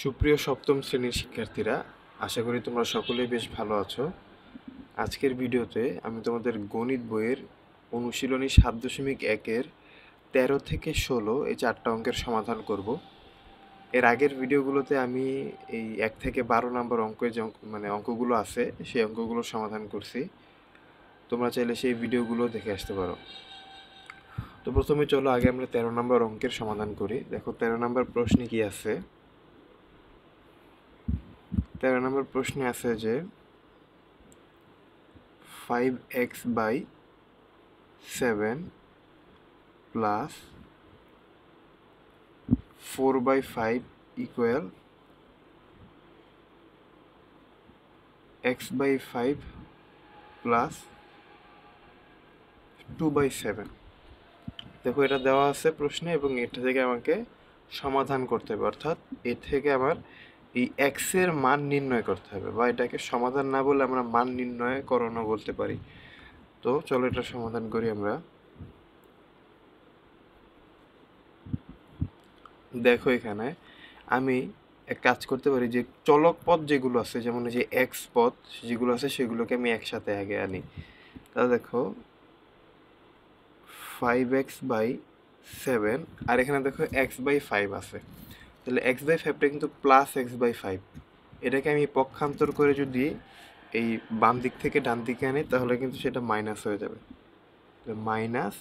সুপ্রিয় সপ্তম শ্রেণীর শিক্ষার্থীরা, আশা করি তোমরা সকলেই বেশ ভালো আছো। আজকের ভিডিওতে আমি তোমাদের গণিত বইয়ের অনুশীলনী 7.1-এর 13 থেকে 16 এই 4টা অঙ্কের সমাধান করব। এর আগের ভিডিওগুলোতে আমি এই 1 থেকে 12 নম্বর অঙ্কের যে অঙ্কগুলো আছে সেই অঙ্কগুলো সমাধান করছি। তোমরা চাইলে সেই ভিডিওগুলো দেখে আসতে পারো। তো প্রথমে চলো আগে আমরা 13 নম্বর অঙ্কের সমাধান করি। দেখো 13 নম্বর প্রশ্নে কি আছে। 13 নম্বর প্রশ্নে আছে যে 5x/7 plus 4/5 equal x/5 plus 2/7। দেখো এটা দেওয়া আছে প্রশ্নে এবং এটা থেকে আমাকে সমাধান করতে হবে, অর্থাৎ এর থেকে আমার এই x এর মান নির্ণয় করতে হবে, বা এটাকে সমাধান না বলে আমরা মান নির্ণয় করণও বলতে পারি। তো চলো এটা সমাধান করি আমরা। দেখো এখানে আমি এক কাজ করতে পারি যে চলক পদ যেগুলো আছে, যেমন যে এক্স পদ যেগুলো আছে সেগুলোকে আমি একসাথে আগে আনি। তাহলে দেখো 5x/7 আর এখানে দেখো x/5 আছে, তাহলে x/5টা কিন্তু প্লাস x/5। এটাকে আমি পক্ষান্তর করে যদি এই বাম দিক থেকে ডান দিকে আনি তাহলে কিন্তু সেটা মাইনাস হয়ে যাবে, মাইনাস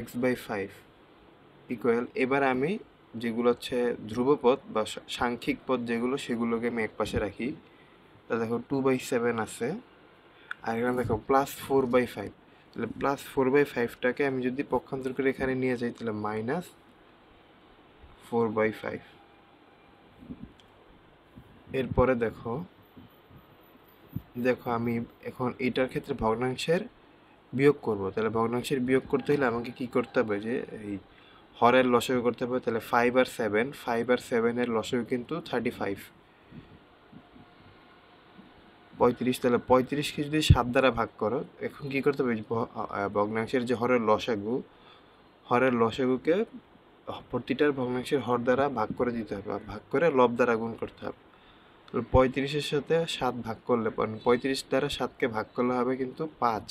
x/5 ইকুয়াল। এবার আমি যেগুলো হচ্ছে ধ্রুবপদ বা সাংখ্যিক পদ যেগুলো সেগুলোকে আমি এক পাশে রাখি। তা দেখো 2/7 আছে, আর এখানে দেখো প্লাস 4/5। তাহলে প্লাস 4/5টাকে আমি যদি পক্ষান্তর করে এখানে নিয়ে যাই তাহলে মাইনাস 4/5। এরপরে দেখো আমি এখন এটার ক্ষেত্রে ভগ্নাংশের বিয়োগ করব। তাহলে ভগ্নাংশের বিয়োগ করতে হলে আমাকে কি করতে হবে, যে এই হরের লসাগু করতে হবে। তাহলে 5 আর 7 এর লসাগু কিন্তু 35, 35। তাহলে 35কে যদি 7 দ্বারা ভাগ করো, এখন কি করতে হবে, ভগ্নাংশের যে হরের লসাগুকে প্রতিটার ভগ্নাংশের হর দ্বারা ভাগ করে দিতে হবে, আর ভাগ করে লব দ্বারা গুণ করতে হবে। 35-এর সাথে 7 ভাগ করলে 35 দ্বারা 7কে ভাগ করলে হবে কিন্তু 5।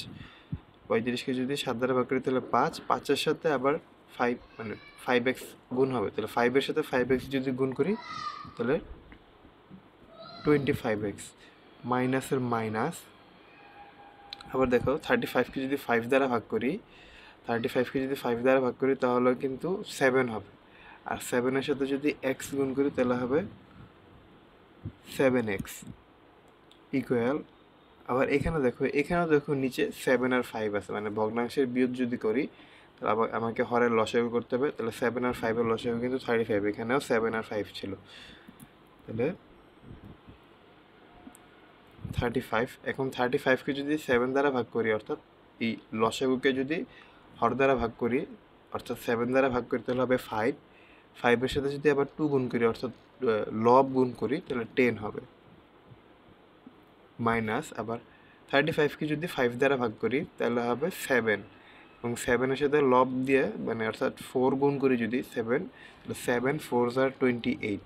35কে যদি 7 দ্বারা ভাগ করি তাহলে 5, 5-এর সাথে আবার 5 5x গুণ হবে। তাহলে 5-এর সাথে 5x যদি গুণ করি তাহলে 25x, মাইনাসের মাইনাস। আবার দেখো 35কে যদি 5 দ্বারা ভাগ করি, 35কে যদি 5 দ্বারা ভাগ করি তাহলে কিন্তু 7 হবে, আর 7-এর সাথে যদি x গুণ করি তাহলে হবে 7x ইকুয়াল। আবার এখানেও দেখো নিচে 7 আর 5 আছে, মানে ভগ্নাংশের বিয়োগ যদি করি তাহলে আবার আমাকে হরের লসাগু করতে হবে। তাহলে 7 আর 5-এর লসাগু কিন্তু 35, এখানেও 7 আর 5 ছিল, তাহলে 35। এখন 35কে যদি 7 দ্বারা ভাগ করি, অর্থাৎ এই লসাগুকে যদি হর দ্বারা ভাগ করি, অর্থাৎ 7 দ্বারা ভাগ করি তাহলে হবে 5। 5-এর সাথে যদি আবার 2 গুণ করি, অর্থাৎ লব গুণ করি, তাহলে 10 হবে, মাইনাস। আবার 35কে যদি 5 দ্বারা ভাগ করি তাহলে হবে 7, এবং 7-এর সাথে লব দিয়ে অর্থাৎ 4 গুণ করি যদি 7, তাহলে 7 4s are 28।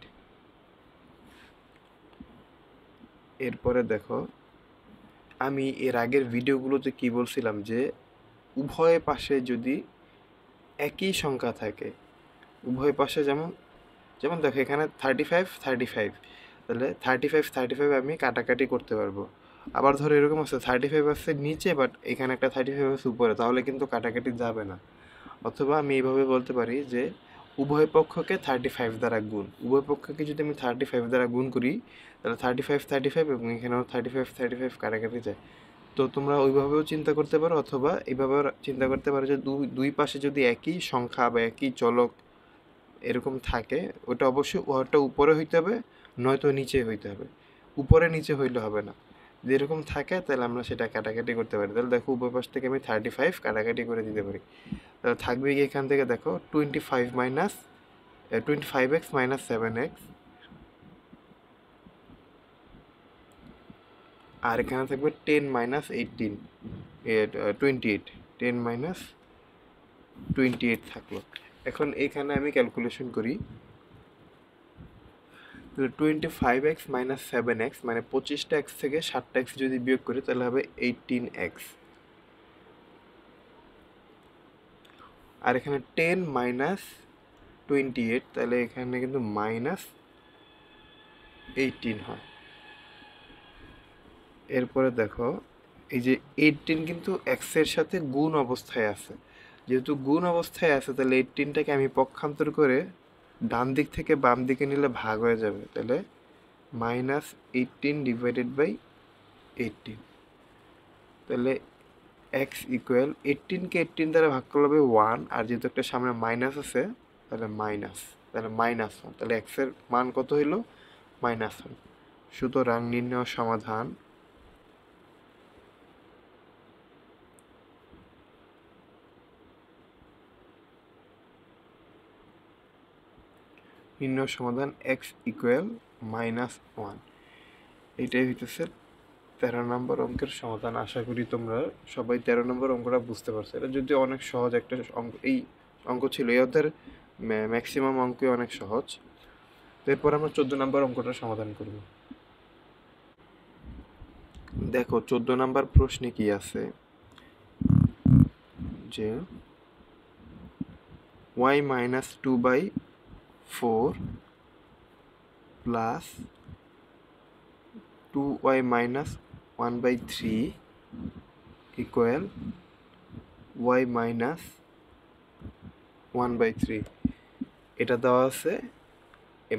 এরপরে দেখো আমি এর আগের ভিডিওগুলোতে কি বলছিলাম, যে উভয় পাশে যদি একই সংখ্যা থাকে, উভয় পাশে যেমন দেখো এখানে 35, তাহলে 35 আমি কাটাকাটি করতে পারবো। আবার ধরো এরকম আছে 35 আছে নিচে, বাট এখানে একটা 35 আছে উপরে, তাহলে কিন্তু কাটাকাটি যাবে না। অথবা আমি এইভাবে বলতে পারি যে উভয় পক্ষকে 35 দ্বারা গুণ। উভয় পক্ষকে যদি আমি 35 দ্বারা গুণ করি তাহলে 35 এবং এখানেও 35 কাটাকাটি যায়। তো তোমরা ওইভাবেও চিন্তা করতে পারো, অথবা এইভাবে চিন্তা করতে পারো যে দুই পাশে যদি একই সংখ্যা বা একই চলক এরকম থাকে, ওটা অবশ্যই ওটা উপরে হইতে হবে, নয়তো নিচে হইতে হবে। উপরে নিচে হইলে হবে না। যেরকম থাকে তাহলে আমরা সেটা কাটাকাটি করতে পারি। তাহলে দেখো উভয় পাশ থেকে আমি 35 কাটাকাটি করে দিতে পারি। তাহলে থাকবে কি এখান থেকে দেখো 25x মাইনাস 7x, আর এখানে থাকবে 10 মাইনাস 18 28, 10 মাইনাস 28 থাকলো। এখন এখানে আমি ক্যালকুলেশন করি, তাহলে 25x মাইনাস 7x মানে 25টা x থেকে 7টা x যদি বিয়োগ করি তাহলে হবে 18x। আর এখানে 10 মাইনাস 28 তাহলে এখানে কিন্তু মাইনাস 18 হয়। এরপরে দেখো এই যে 18 কিন্তু x এর সাথে গুণ অবস্থায় আছে, যেহেতু গুণ অবস্থায় আছে তাহলে 18টাকে আমি পক্ষান্তর করে ডান দিক থেকে বাম দিকে নিলে ভাগ হয়ে যাবে, তাহলে মাইনাস 18 ডিভাইডেড বাই 18। তাহলে এক্স ইকুয়াল 18কে 18 দ্বারা ভাগ করলে হবে 1, আর যেহেতু একটা সামনে মাইনাস আছে তাহলে মাইনাস 1, তাহলে এক্সের মান কত হইল? -1। সুতরাং নির্ণয় সমাধান এক্স ইকুয়াল -1। এটাই হইতেছে 13 নম্বর অঙ্কের সমাধান। আশা করি তোমরা সবাই 13 নম্বর অঙ্কটা বুঝতে পারছো। এটা যদি অনেক সহজ একটা অঙ্ক, এই অঙ্ক ছিল, এই অধ্যায়ের ম্যাক্সিমাম অঙ্কই অনেক সহজ। এরপর আমরা 14 নম্বর অঙ্কটা সমাধান করব। দেখো 14 নম্বর প্রশ্নে কি আছে যে y minus 2/4 plus 2y minus 1/3 equal y minus 1/3। এটা দেওয়া আছে,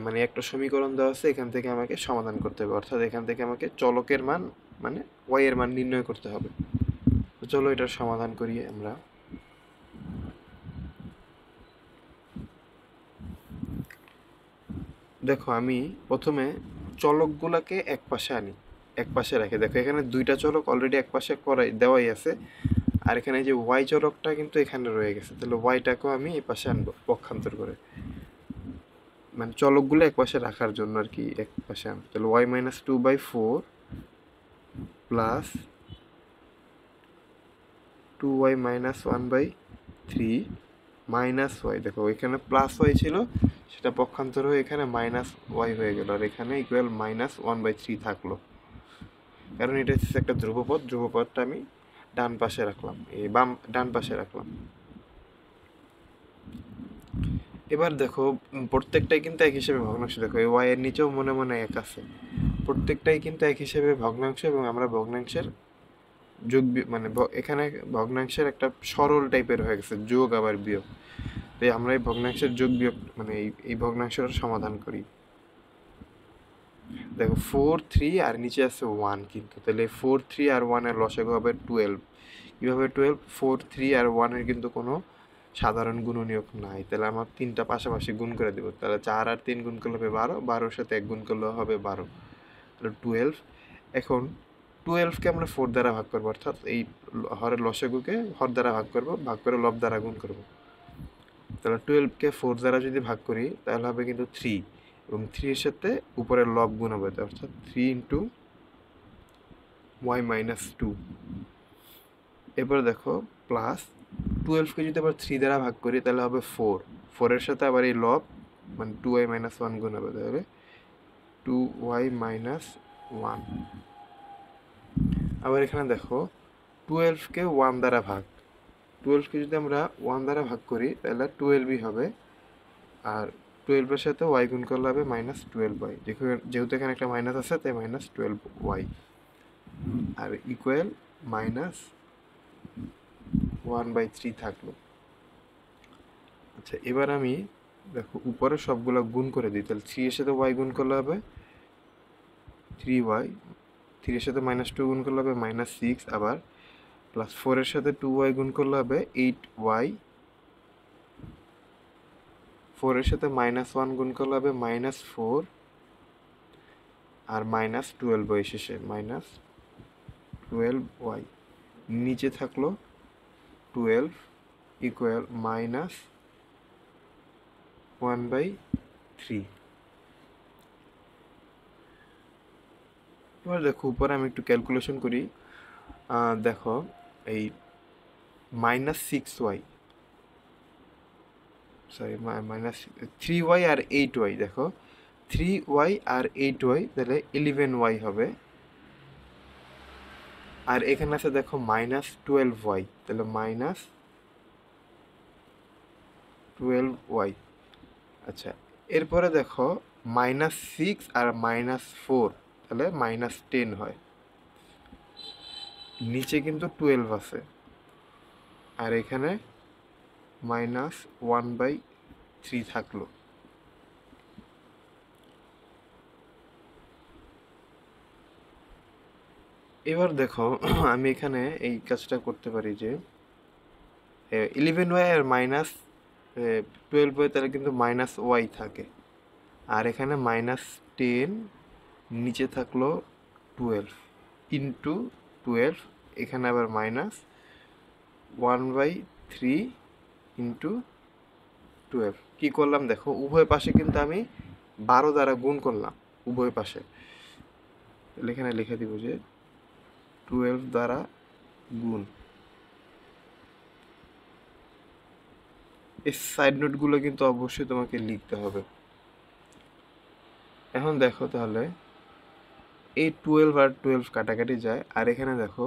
মানে একটা সমীকরণ দেওয়া আছে, এখান থেকে আমাকে সমাধান করতে হবে, অর্থাৎ এখান থেকে আমাকে চলকের মান মানে y এর মান নির্ণয় করতে হবে। তো চলো এটার সমাধান করি আমরা। দেখো আমি প্রথমে চলকগুলোকে এক পাশে আনি, এক পাশে রাখি। দেখো এখানে দুইটা চলক অলরেডি এক পাশে দেওয়াই আছে, আর এখানে যে ওয়াই চলকটা কিন্তু এখানে রয়ে গেছে, তাহলে ওয়াইটাকেও আমি এই পাশে আনবো পক্ষান্তর করে, মানে চলকগুলো এক পাশে রাখার জন্য আর কি এক পাশে আনবো। তাহলে y minus 2/4 plus 2y minus 1/3 minus y. দেখো এখানে প্লাস ওয়াই ছিল, সেটা পক্ষান্তর হয়ে এখানে মাইনাস ওয়াই হয়ে গেল, আর এখানে ইকুয়াল -1/3 থাকলো, কারণ এটা হচ্ছে একটা ধ্রুবপদ। ধ্রুবপদটা আমি ডান পাশে রাখলাম, এই ডান পাশে রাখলাম। এবার দেখো প্রত্যেকটাই কিন্তু এক হিসেবে ভগ্নাংশ। দেখো এই ওয়াই এর নিচেও মনে মনে এক আছে, প্রত্যেকটাই কিন্তু এক হিসেবে ভগ্নাংশ, এবং আমরা ভগ্নাংশের যোগ মানে এখানে ভগ্নাংশের একটা সরল টাইপের হয়ে গেছে, যোগ আবার বিয়োগ। তাই আমরা এই ভগ্নাংশের যোগ বিয়োগ মানে এই ভগ্নাংশের সমাধান করি। দেখো 4, 3 আর নিচে আছে 1, কিন্তু তাহলে 4, 3 আর 1 এর লসাগু হবে 12। কীভাবে 12? 4, 3 আর 1 এর কিন্তু কোনো সাধারণ গুণনীয়ক নাই, তাহলে আমার তিনটা পাশাপাশি গুণ করে দেবো, তাহলে 4 আর 3 গুণ করলে হবে 12, 12-এর সাথে 1 গুণ করলে হবে 12, তাহলে 12। এখন 12কে আমরা 4 দ্বারা ভাগ করবো, অর্থাৎ এই হরের লসাগুকে হর দ্বারা ভাগ করবো, ভাগ করে লব দ্বারা গুণ করবো। তাহলে 12কে 4 দ্বারা যদি ভাগ করি তাহলে হবে কিন্তু 3, এবং 3 এর সাথে উপরের লব গুণ হবে, অর্থাৎ 3 ইন্টু y মাইনাস 2। এরপরে দেখো প্লাস 12কে যদি আবার 3 দ্বারা ভাগ করি তাহলে হবে 4, 4-এর সাথে আবার এই লব মানে 2y মাইনাস 1 গুণ হবে, তাহলে 2y মাইনাস 1। আবার এখানে দেখো 12কে 1 দ্বারা ভাগ, 12কে যদি আমরা 1 দ্বারা ভাগ করি তাহলে 12ই হবে, আর 12-এর সাথে y গুণ করলে হবে -12y, যেহেতু এখানে একটা মাইনাস আছে তাই -12y, আর ইকুয়াল -1/3 থাকলো। আচ্ছা এবার আমি দেখো উপরে সবগুলো গুণ করে দিই, তাহলে 3 এর সাথে y গুণ করলে হবে 3y, 3 এর সাথে -2 গুণ করলে হবে -6, আবার প্লাস 4 এর সাথে 2y গুণ করলে হবে 8y, 4 এর সাথে -1 গুণ করলে হবে -4, আর -12y শেষে -12y, নিচে থাকলো 12 ইকুয়াল -1/3। এবার দেখো উপরে আমি একটু ক্যালকুলেশন করি। দেখো এই -6y, সরি -3y আর 8y, দেখো 3y আর 8y, তাহলে 11y হবে। আর এখানে আছে দেখো -12y, তাহলে -12y। আচ্ছা, এরপরে দেখো -6 আর -4, তাহলে -10 হয়। নিচে কিন্তু 12 আছে, আর এখানে -1/3 থাকলো। এবার দেখো আমি এখানে এই কাজটা করতে পারি যে 11y আর -12y, তাহলে কিন্তু -y থাকে। আর এখানে -10, নিচে থাকলো 12 ইন্টু 12, এখানে আবার -1/3 ইন্টু 12। কী করলাম দেখো, উভয় পাশে কিন্তু আমি 12 দ্বারা গুণ করলাম উভয় পাশে। তাহলে এখানে লিখে দিব যে 12 দ্বারা গুণ। এই সাইড নোটগুলো কিন্তু অবশ্যই তোমাকে লিখতে হবে। এখন দেখো তাহলে এই 12 আর 12 কাটাকাটি যায়, আর এখানে দেখো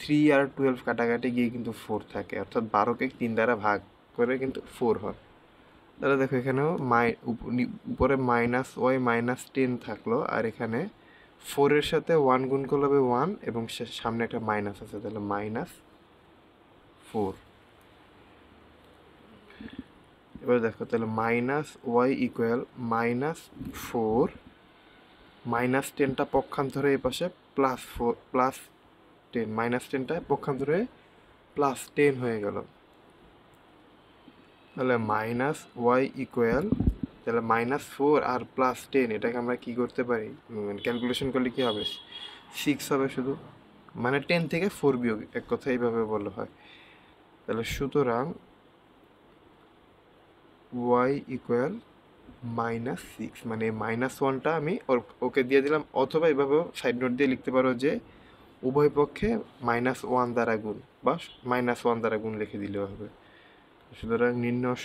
3 আর 12 কাটাকাটি গিয়ে কিন্তু 4 থাকে, অর্থাৎ 12কে 3 দ্বারা ভাগ করে কিন্তু 4 হয়। তাহলে দেখো এখানেও উপরে -y -10 থাকলো, আর এখানে 4-এর সাথে 1 গুণ করলে হবে 1, এবং সামনে একটা মাইনাস আছে, তাহলে -4। এবার দেখো তাহলে -y ইকুয়াল -4, -10টা পক্ষান্তরে এই পাশে +4 +10, -10টা পক্ষান্তরে +10 হয়ে গেল। তাহলে -y ইকুয়াল, তাহলে -4 আর +10, এটাকে আমরা কি করতে পারি, ক্যালকুলেশন করলে কি হবে, 6 হবে শুধু, মানে 10 থেকে 4 বিয়োগ, এক কথা এইভাবে বললে হয়। তাহলে সুতরাং y ইকুয়াল -6, মানে -1টা আমি ওকে দিয়ে দিলাম, অথবা এইভাবেও সাইড নোট দিয়ে লিখতে পারো যে উভয় পক্ষে -1 দ্বারা গুণ, বা -1 দ্বারা গুণ লিখে দিলেও হবে। সুতরাং নির্ণয়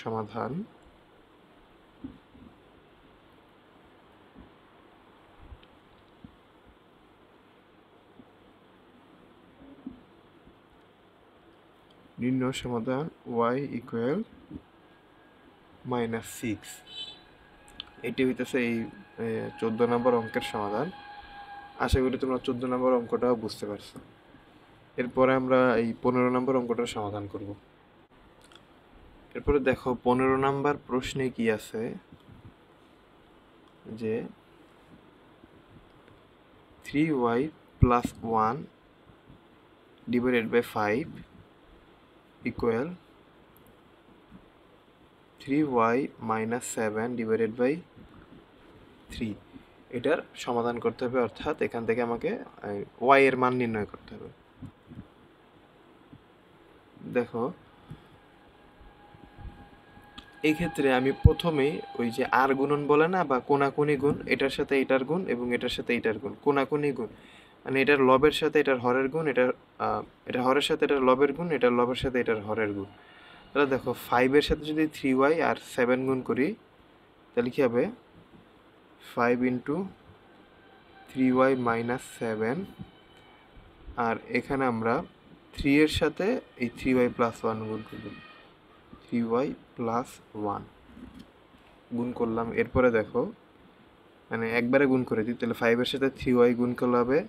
সমাধান y ইকুয়াল -6। এটি হইতেছে এই 14 নম্বর অঙ্কের সমাধান। আশা করি তোমরা 14 নম্বর অঙ্কটাও বুঝতে পারছো। এরপরে আমরা এই 15 নম্বর অঙ্কটার সমাধান করব। এরপরে দেখো 15 নম্বর প্রশ্নে কি আছে, যে 3y + 1 / 5 ইকুয়াল 3y - 7 / 3। এটার সমাধান করতে হবে, অর্থাৎ এখান থেকে আমাকে y এর মান নির্ণয় করতে হবে। দেখো এই ক্ষেত্রে আমি প্রথমেই ওই যে আর গুণন বলে না, বা কোনাকুনি গুণ, এটার সাথে এটার গুণ এবং এটার সাথে এটার গুণ, কোনাকুনি গুণ, মানে এটার লবের সাথে এটার হরের গুণ, এটা হরের সাথে এটার লবের গুণ, এটার লবের সাথে এটার হরের গুণ। তাহলে দেখো 5-এর সাথে যদি 3y আর 7 গুণ করি, তাহলে কী হবে, 5 × 3y - 7, আর এখানে আমরা 3-এর সাথে এই 3y + 1 গুণ করব, 3y + 1 গুণ করলাম। এরপরে দেখো, মানে একবারে গুণ করে দিই, তাহলে 5-এর সাথে 3y গুণ করলে হবে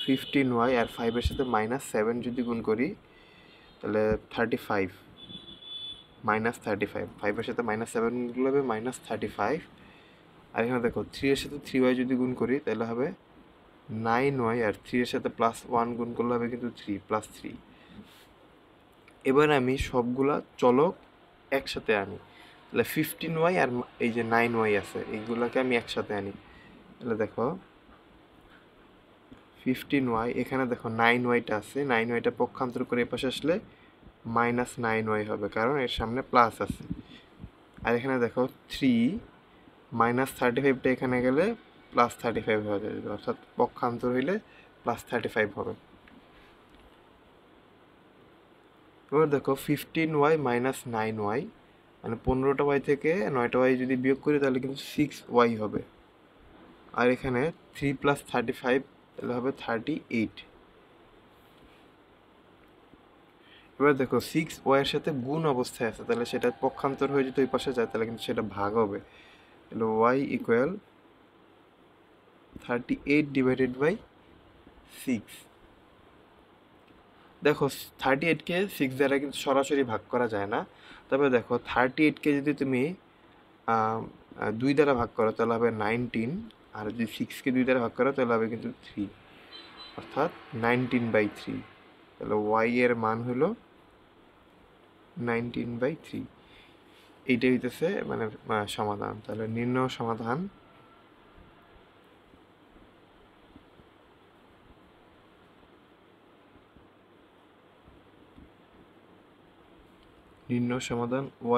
15y, আর 5-এর সাথে -7 যদি গুণ করি, তাহলে 35 -35, 5-এর সাথে -7 গুণ করলে হবে -35। আর এখানে দেখো 3-এর সাথে 3y যদি গুণ করি, তাহলে হবে 9y, আর 3-এর সাথে +1 গুণ করলে হবে কিন্তু 3 +3। এবার আমি সবগুলা চলক একসাথে আনি, তাহলে 15y আর এই যে 9y আছে, এইগুলোকে আমি একসাথে আনি। তাহলে দেখো 15y, এখানে দেখো 9yটা আছে, 9yটা পক্ষান্তর করে এ পাশে আসলে -9y হবে, কারণ এর সামনে প্লাস আছে। আর এখানে দেখো 3 -35টা এখানে গেলে +35 হয়ে যাবে, অর্থাৎ পক্ষান্তর হইলে +35 হবে। এবার দেখো 15y - 9y, মানে 15টা ওয়াই থেকে 9টা ওয়াই যদি বিয়োগ করি তাহলে কিন্তু 6y হবে। আর এখানে 3 + 35 তাহলে হবে 38। এবার দেখো 6y এর সাথে গুণ অবস্থায় আছে, তাহলে সেটা পক্ষান্তর হয়ে যদি ওই পাশে যায় তাহলে কিন্তু সেটা ভাগ হবে। তাহলে y = 38/6। দেখো 38কে 6 দ্বারা কিন্তু সরাসরি ভাগ করা যায় না, তবে দেখো 38কে যদি তুমি 2 দ্বারা ভাগ করো তাহলে হবে 19, আর যদি 6কে 2 দ্বারা ভাগ করো তাহলে হবে কিন্তু 3, অর্থাৎ 19/3। তাহলে y এর মান হলো 19/3। এইটাই হইতেছে মানে সমাধান। তাহলে নির্ণয় সমাধান,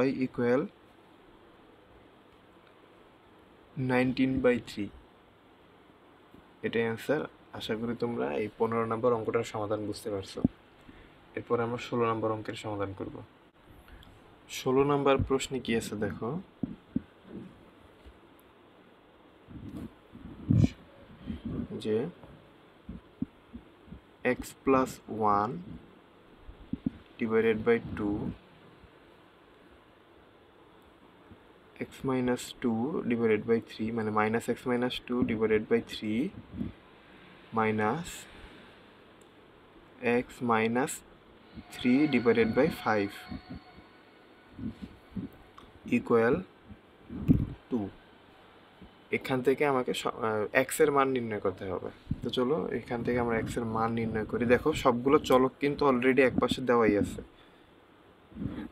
y = 19/3। এটাই অ্যান্সার। আশা করি তোমরা এই 15 নম্বর অঙ্কটার সমাধান বুঝতে পারছো। এরপর আমরা 16 নম্বর অঙ্কের সমাধান করব। 16 নম্বর প্রশ্নে কি আছে দেখো, যে x + 1 / 2 x - 2 / 3 মানে -x - 2 / 3 minus x - 3 / 5 ইকুয়াল 2। এখান থেকে আমাকে x এর মান নির্ণয় করতে হবে। তো চলো এখান থেকে আমরা x এর মান নির্ণয় করি। দেখো সবগুলো চলক কিন্তু অলরেডি একপাশে দেওয়াই আছে।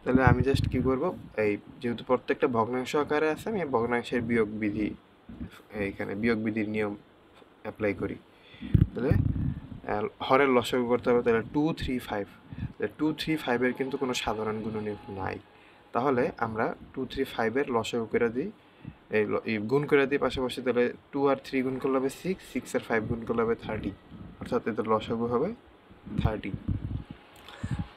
তাহলে আমি জাস্ট কি করব, এই যেহেতু প্রত্যেকটা ভগ্নাংশ আকারে আছে, আমি ভগ্নাংশের বিয়োগ বিধি, এইখানে বিয়োগ বিধির নিয়ম অ্যাপ্লাই করি। তাহলে হরের লসাগু করতে হবে, তাহলে 2, 3, 5। 2, 3, 5 এর কিন্তু কোনো সাধারণ গুণনীয়ক নাই, তাহলে আমরা 2, 3, 5 এর লসাগু করে দিই, এই গুণ করে দিই পাশাপাশি। তাহলে 2 আর 3 গুণ করলে হবে 6, 6 আর 5 গুণ করলে হবে 30, অর্থাৎ এদের লসাগু হবে 30।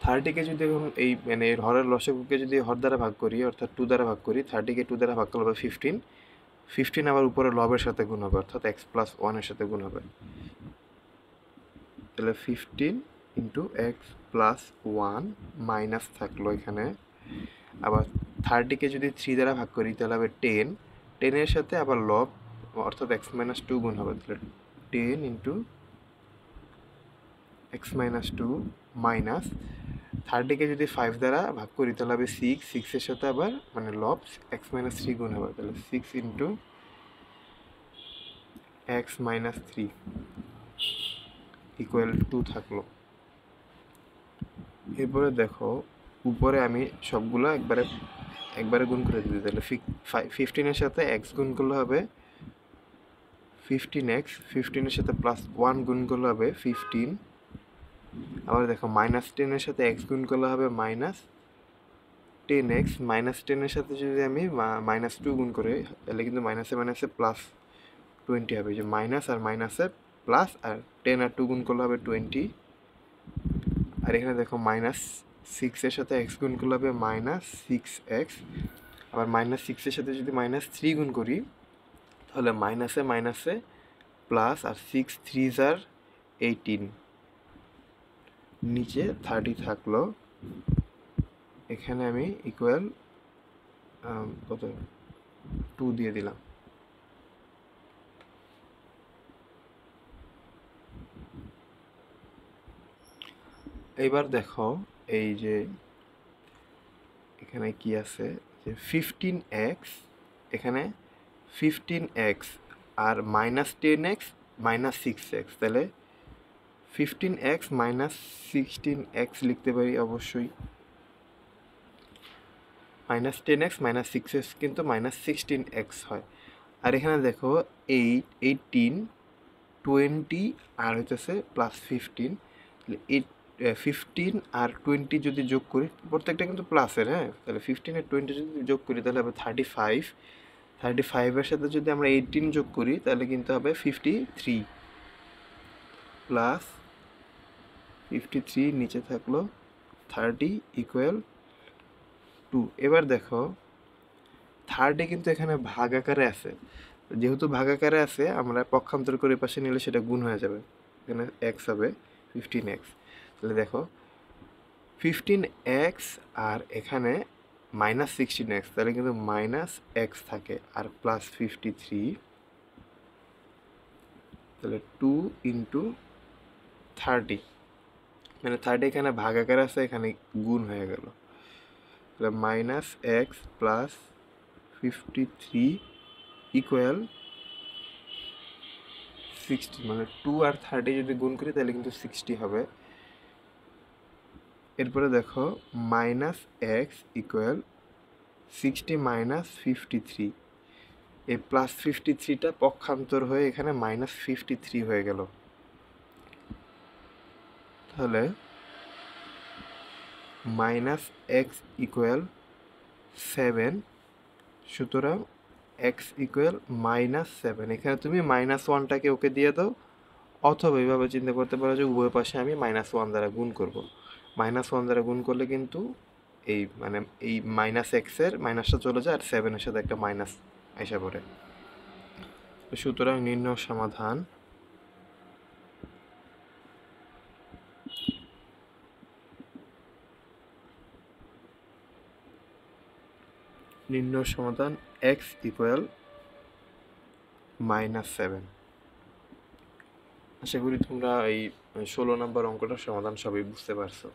30কে যদি এখন এই মানে এর হরের লসাগুকে যদি হর দ্বারা ভাগ করি, অর্থাৎ 2 দ্বারা ভাগ করি, 30কে 2 দ্বারা ভাগ করলে হবে 15। 15 আবার উপরে লবের সাথে গুণ হবে, অর্থাৎ x + 1 এর সাথে গুণ হবে। তাহলে 15 × x + 1 মাইনাস থাকলো এখানে। আবার 30কে যদি 3 দ্বারা ভাগ করি তাহলে হবে 10। 10 এর সাথে আবার লব, অর্থাৎ x - 2 গুণ হবে। তাহলে 10 × x - 2 মাইনাস 30কে যদি 5 দ্বারা ভাগ করি তাহলে হবে 6। 6 এর সাথে আবার মানে লব x - 3 গুণ হবে। তাহলে 6 × x - 3 ইকুয়াল 2 থাকলো। এরপরে দেখো উপরে আমি সবগুলো একবারে গুণ করে দিই। তাহলে 15 এর সাথে x গুণ করলে হবে 15x, 15 এর সাথে +1 গুণ করলে হবে 15। আবার দেখো -10 এর সাথে x গুণ করলে হবে -10x। -10 এর সাথে যদি আমি -2 গুণ করি তাহলে কিন্তু মাইনাসে মাইনাসে +20 হবে। যে মাইনাস আর মাইনাসে প্লাস, আর 10 আর 2 গুণ করলে হবে 20। আর এখানে দেখো -6 এর সাথে x গুণ করলে হবে -6x। আবার -6 এর সাথে যদি -3 গুণ করি তাহলে মাইনাসে মাইনাসে প্লাস, আর 6 3 আর 18, নিচে 30 থাকলো। এখানে আমি ইকুয়াল কত 2 দিয়ে দিলাম। এবার দেখো এই যে এখানে কি আছে, যে 15x, এখানে 15x আর -10x -6x, তাহলে 15x - 16x লিখতে পারি অবশ্যই। -10x - 6x কিন্তু -16x হয়। আর এখানে দেখো 8, 18, 20 আর হইতেছে +15। তাহলে 15 আর 20 যদি যোগ করি, প্রত্যেকটা কিন্তু প্লাসের, হ্যাঁ। তাহলে 15 আর 20 যদি যোগ করি তাহলে হবে 35। 35 এর সাথে যদি আমরা 18 যোগ করি তাহলে কিন্তু হবে 53 প্লাস 53, নিচে থাকলো 30 ইকুয়াল 2। এবার দেখো থার্ডে কিন্তু এখানে ভাগাকারে আছে, যেহেতু ভাগাকারে আছে আমরা পক্ষান্তর করে পাশে নিলে সেটা গুণ হয়ে যাবে, এখানে এক্স হবে 15x। তাহলে দেখো 15x আর এখানে -16x, তাহলে কিন্তু -x থাকে আর +53, তাহলে 2 × 30, মানে 30 এখানে ভাগাকার আছে, এখানে গুণ হয়ে গেল, তাহলে -x + 53 ইকুয়াল 60, মানে 2 আর 30 যদি গুণ করি তাহলে কিন্তু 60 হবে। এরপরে দেখো -x ইকুয়াল 60 - 53, এই +53টা পক্ষান্তর হয়ে এখানে -53 হয়ে গেল, তাহলে -x ইকুয়াল 7, সুতরাং x ইকুয়াল -7। এখানে তুমি -1টাকে ওকে দিয়ে দাও, অথবা এইভাবে চিন্তা করতে পারো যে উভয় পাশে আমি -1 দ্বারা গুণ করব। -1 দ্বারা গুণ করলে কিন্তু এই মানে এই -x এর মাইনাসটা চলে যায় আর 7-এর সাথে একটা মাইনাস এসে পড়ে। সুতরাং নির্ণয় সমাধান x ইকুয়াল -7। আশা করি তোমরা এই 16 নম্বর অঙ্কটার সমাধান সবই বুঝতে পারছো।